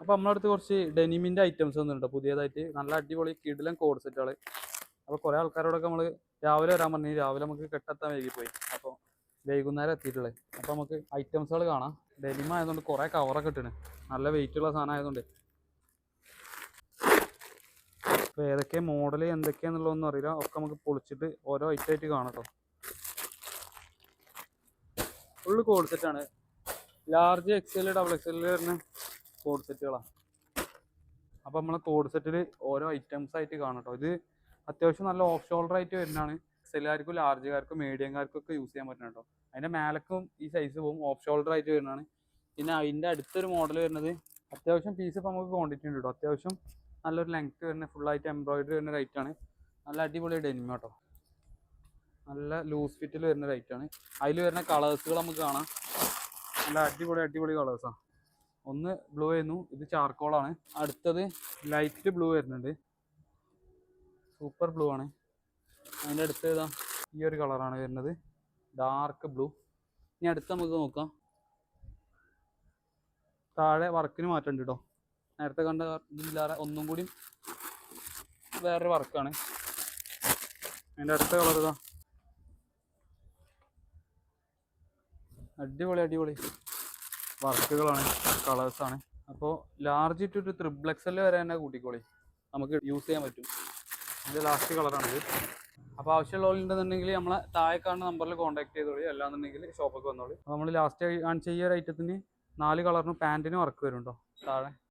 അപ്പോൾ നമ്മുടെ അടുത്ത് കുറച്ച് ഡെനിമിൻ്റെ ഐറ്റംസ് വന്നിട്ടുണ്ട് പുതിയതായിട്ട്. നല്ല അടിപൊളി കിടിലൻ കോഡ് സെറ്റുകൾ. അപ്പോൾ കുറേ ആൾക്കാരോടൊക്കെ നമ്മൾ രാവിലെ വരാൻ പറഞ്ഞു. രാവിലെ നമുക്ക് കെട്ടെത്താൻ വൈകിപ്പോയി. അപ്പോൾ വൈകുന്നേരം എത്തിയിട്ടുള്ളത്. അപ്പോൾ നമുക്ക് ഐറ്റംസുകൾ കാണാം. ഡെനിമ ആയതുകൊണ്ട് കുറേ കവറൊക്കെ ഇട്ടിന്. നല്ല വെയിറ്റുള്ള സാധനം ആയതുകൊണ്ട്. അപ്പോൾ ഏതൊക്കെ മോഡൽ എന്തൊക്കെയാണെന്നുള്ളതൊന്നും അറിയില്ല. ഒക്കെ നമുക്ക് പൊളിച്ചിട്ട് ഓരോ ഐറ്റമായിട്ട് കാണാം കേട്ടോ. ഫുള്ള് കോഡ് സെറ്റാണ്. ലാർജ് എക്സൽ ഡബിൾ എക്സൽ വരുന്ന കോഡ് സെറ്റുകളാണ്. അപ്പോൾ നമ്മളെ കോഡ് സെറ്റിൽ ഓരോ ഐറ്റംസ് ആയിട്ട് കാണാം കേട്ടോ. ഇത് അത്യാവശ്യം നല്ല ഓഫ് ഷോൾഡർ ആയിട്ട് വരുന്നതാണ്. എക്സലുകാർക്കും ലാർജുകാർക്കും മീഡിയംകാർക്കും ഒക്കെ യൂസ് ചെയ്യാൻ പറ്റുന്ന കേട്ടോ. അതിൻ്റെ മേലക്കും ഈ സൈസ് പോകും. ഓഫ് ഷോൾഡർ ആയിട്ട് വരുന്നതാണ്. പിന്നെ അതിൻ്റെ അടുത്തൊരു മോഡൽ വരുന്നത് അത്യാവശ്യം പീസ് ഇപ്പോൾ നമുക്ക് ക്വാണ്ടിറ്റി ഉണ്ട് കേട്ടോ. അത്യാവശ്യം നല്ലൊരു ലെങ്ത്ത് വരുന്ന ഫുള്ളായിട്ട് എംബ്രോയിഡറി വരുന്ന റൈറ്റാണ്. നല്ല അടിപൊളി ഡെനിമ കേട്ടോ. നല്ല ലൂസ് ഫിറ്റിൽ വരുന്ന റൈറ്റാണ്. അതിൽ വരുന്ന കളേഴ്സുകൾ നമുക്ക് കാണാം. നല്ല അടിപൊളി കളേഴ്സാണ്. ഒന്ന് ബ്ലൂ ആയിരുന്നു, ഇത് ചാർക്കോളാണ്. അടുത്തത് ലൈറ്റ് ബ്ലൂ വരുന്നുണ്ട്, സൂപ്പർ ബ്ലൂ ആണ്. അതിൻ്റെ അടുത്ത് ഇതാ ഈ ഒരു കളറാണ് വരുന്നത്, ഡാർക്ക് ബ്ലൂ. ഇനി അടുത്ത് നമുക്ക് നോക്കാം. താഴെ വർക്കിന് മാറ്റമുണ്ട് കേട്ടോ. നേരത്തെ കണ്ട ഇതില്ലാതെ ഒന്നും കൂടി വേറൊരു വർക്കാണ്. അതിൻ്റെ അടുത്ത കളർ ഇതാ അടിപൊളി വർക്കുകളാണ്, കളേഴ്സാണ്. അപ്പോൾ ലാർജ് ടു ത്രിബിൾ എക്സൽ വരെ തന്നെ കൂട്ടിക്കോളി, നമുക്ക് യൂസ് ചെയ്യാൻ പറ്റും. ഇതിൻ്റെ ലാസ്റ്റ് കളറാണിത്. അപ്പോൾ ആവശ്യമുള്ളവരുണ്ടെന്നുണ്ടെങ്കിൽ നമ്മളെ താഴെ കാണുന്ന നമ്പറിൽ കോൺടാക്ട് ചെയ്തോളി. അല്ലാന്നുണ്ടെങ്കിൽ ഷോപ്പൊക്കെ വന്നോളി. അപ്പോൾ നമ്മൾ ലാസ്റ്റ് കാണിച്ച ഈ ഒരു ഐറ്റത്തിന് 4 കളറിന് പാൻറ്റിന് വർക്ക് വരും കേട്ടോ താഴെ.